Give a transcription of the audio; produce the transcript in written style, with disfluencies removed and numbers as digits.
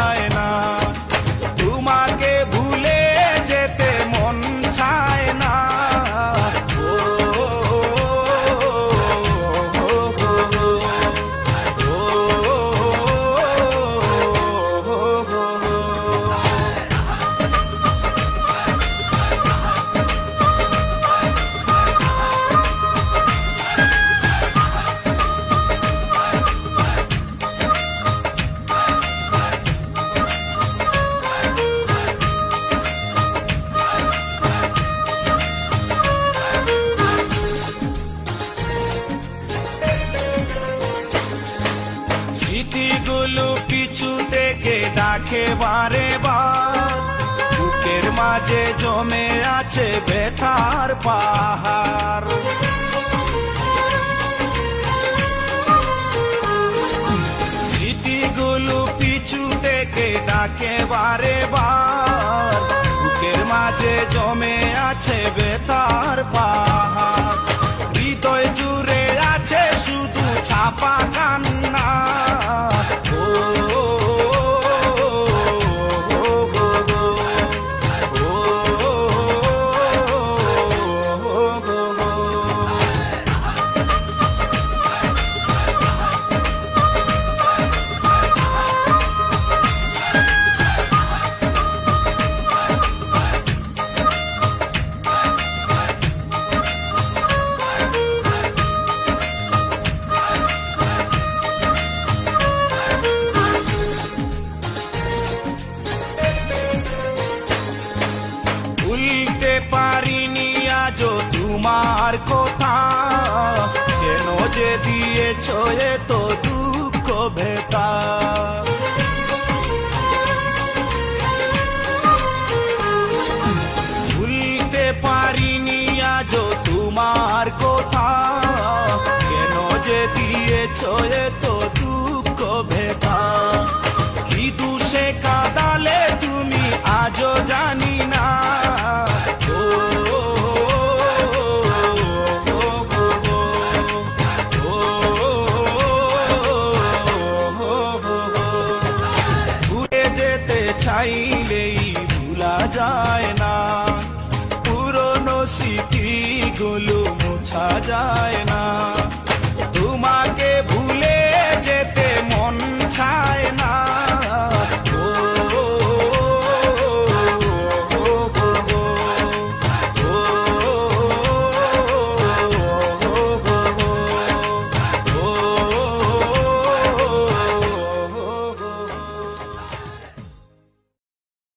যায় না, তোমাকে ভুলে যেতে মন চায় না। ও, স্মৃতিগুলো পিছু থেকে ডাকে বারে বার, বুকের মাঝে জমে আছে ব্যথার পাহাড়। স্মৃতিগুলো পিছু থেকে ডাকে বারে বার, বুকের মাঝে জমে আছে ব্যথার পাহাড়। হৃদয় জুড়ে আছে শুধু ছাপা কান্না। ভুলতে পারিনি আজও তোমার কথা, কেন যে দিয়েছ এত দুঃখ ভেতা। ভুলতে পারিনি আজও তোমার কথা, কেন যে দিয়েছ এত দুঃখ ভেতা। কি দোষে কাঁদালে তুমি আজও জানি না। চাইলেই ভুলা যায় না, পুরনো স্মৃতিগুলো মোছা যায়